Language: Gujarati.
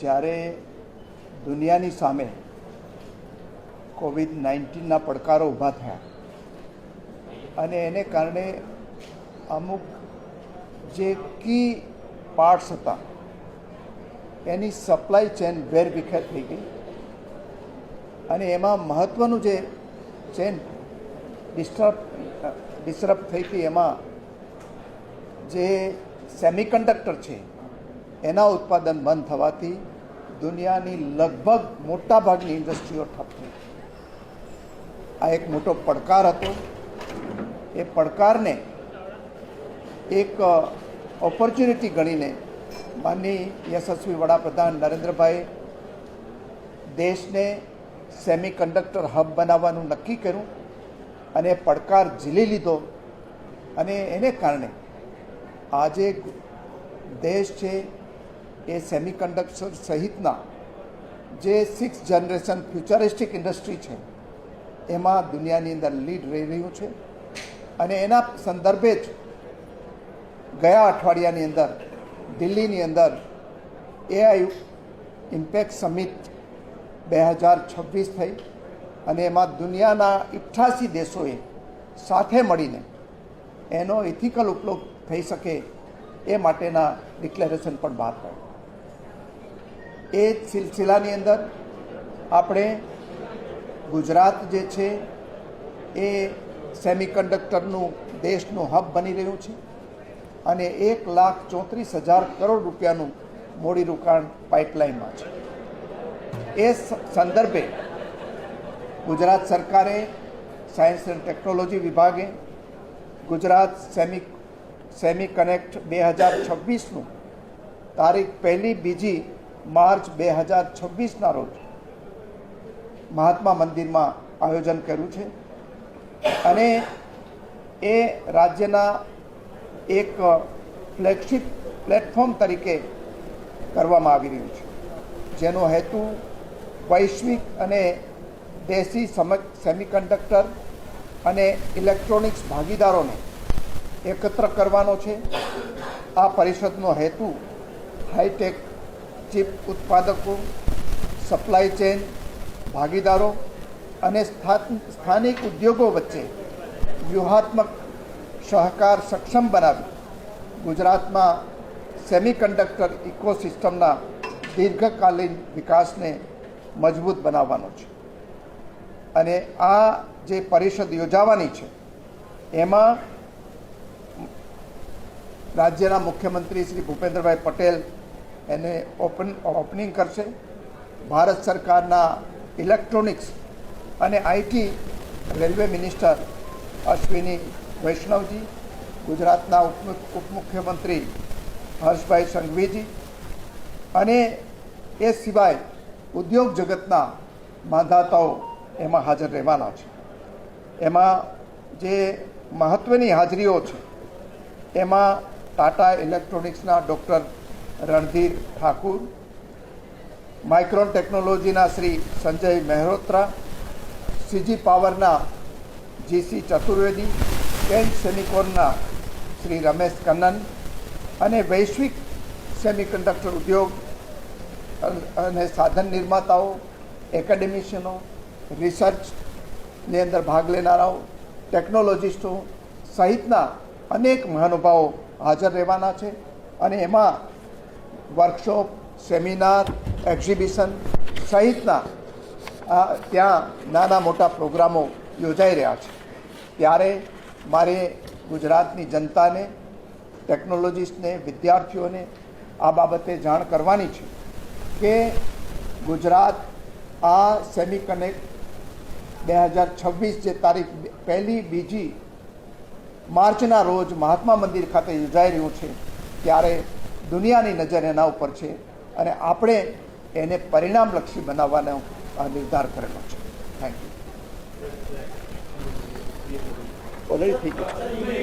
જ્યારે દુનિયાની સામે કોવિડ-19ના પડકારો ઊભા થયા અને એને કારણે અમુક જે કી પાર્ટ્સ હતા એની સપ્લાય ચેન વેરવિખેર થઈ ગઈ અને એમાં મહત્ત્વનું જે ચેન ડિસ્ટર્બ થઈ હતી એમાં જે સેમિકન્ડક્ટર છે એના ઉત્પાદન બંધ થવાથી દુનિયાની લગભગ મોટાભાગની ઇન્ડસ્ટ્રીઓ ઠપ થઈ. આ એક મોટો પડકાર હતો. એ પડકારને એક ઓપોર્ચ્યુનિટી ગણીને માનનીય યશસ્વી વડાપ્રધાન નરેન્દ્રભાઈ દેશને સેમિકન્ડક્ટર હબ બનાવવાનું નક્કી કર્યું અને પડકાર ઝીલી લીધો અને એને કારણે આજે દેશ છે એ સેમિકન્ડક્ટર સહિતના જે 6th જનરેશન ફ્યુચરિસ્ટિક ઇન્ડસ્ટ્રી છે એમાં દુનિયાની અંદર લીડ રહી રહ્યું છે. અને એના સંદર્ભે જ ગયા અઠવાડિયાની અંદર દિલ્હીની અંદર AI ઇમ્પેક્ટ સમિટ 2026 થઈ અને એમાં દુનિયાના 88 દેશોએ સાથે મળીને એનો ઇથિકલ ઉપયોગ થઈ શકે એ માટેના ડિક્લેરેશન પણ બહાર પાડ્યું. એ સિલસિલાની અંદર આપણે ગુજરાત જે છે એ સેમિકન્ડક્ટરનું દેશનું હબ બની રહ્યું છે અને 1,34,000 કરોડ રૂપિયાનું મૂડી રોકાણ પાઇપલાઇનમાં છે. એ સંદર્ભે ગુજરાત સરકારે સાયન્સ એન્ડ ટેકનોલોજી વિભાગે ગુજરાત સેમી કનેક્ટ 2026નું તારીખ 1-2 માર્ચ 2026ના રોજ મહાત્મા મંદિરમાં આયોજન કર્યું છે અને એ રાજ્યના એક ફ્લેગશિપ પ્લેટફોર્મ તરીકે કરવામાં આવી રહ્યું છે, જેનો હેતુ વૈશ્વિક અને દેશી સેમિકન્ડક્ટર અને ઇલેક્ટ્રોનિક્સ ભાગીદારોને એકત્ર કરવાનો છે. આ પરિષદનો હેતુ હાઈટેક ચીપ ઉત્પાદકો, સપ્લાય ચેન ભાગીદારો અને સ્થાનિક ઉદ્યોગો વચ્ચે વ્યૂહાત્મક સહકાર સક્ષમ બનાવી ગુજરાતમાં સેમિકન્ડક્ટર ઇકોસિસ્ટમના દીર્ઘકાલીન વિકાસને મજબૂત બનાવવાનો છે. અને આ જે પરિષદ યોજાવાની છે એમાં રાજ્યના મુખ્યમંત્રી શ્રી ભૂપેન્દ્રભાઈ પટેલ એને ઓપનિંગ કરશે. ભારત સરકારના ઇલેક્ટ્રોનિક્સ અને IT railway minister Ashwini Vaishnavji, ગુજરાતના ઉપમુખ્યમંત્રી હર્ષભાઈ સંઘવીજી અને એ સિવાય ઉદ્યોગ જગતના માંધાતાઓ એમાં હાજર રહેવાના છે. એમાં જે મહત્ત્વની હાજરીઓ છે એમાં ટાટા ઇલેક્ટ્રોનિક્સના ડૉક્ટર રણધીર ઠાકુર, માઇક્રોન ટેકનોલોજીના શ્રી સંજય મહેરોત્રા, CG પાવરના GC ચતુર્વેદી, કેન્ટ સેમિકોનના શ્રી રમેશ કન્નન અને વૈશ્વિક સેમિકન્ડક્ટર ઉદ્યોગ અને સાધન નિર્માતાઓ, એકેડેમિશિયનો, રિસર્ચની અંદર ભાગ લેનારાઓ, ટેકનોલોજીસ્ટો સહિતના અનેક મહાનુભાવો હાજર રહેવાના છે. અને એમાં વર્કશોપ, સેમિનાર, એક્ઝિબિશન સહિતના ત્યાં નાના મોટા પ્રોગ્રામો યોજાઈ રહ્યા છે. ત્યારે મારે ગુજરાતની જનતાને, ટેકનોલોજીસ્ટને, વિદ્યાર્થીઓને આ બાબતે જાણ કરવાની છે કે ગુજરાત આ સેમિકનેક્ટ 2026 જે તારીખ 1-2 માર્ચના રોજ મહાત્મા મંદિર ખાતે યોજાઈ રહ્યું છે ત્યારે દુનિયાની નજર એના ઉપર છે અને આપણે એને પરિણામલક્ષી બનાવવાનો નિર્ધાર કરેલો છે. Thank you. ઓલરેડી થઈ ગયું.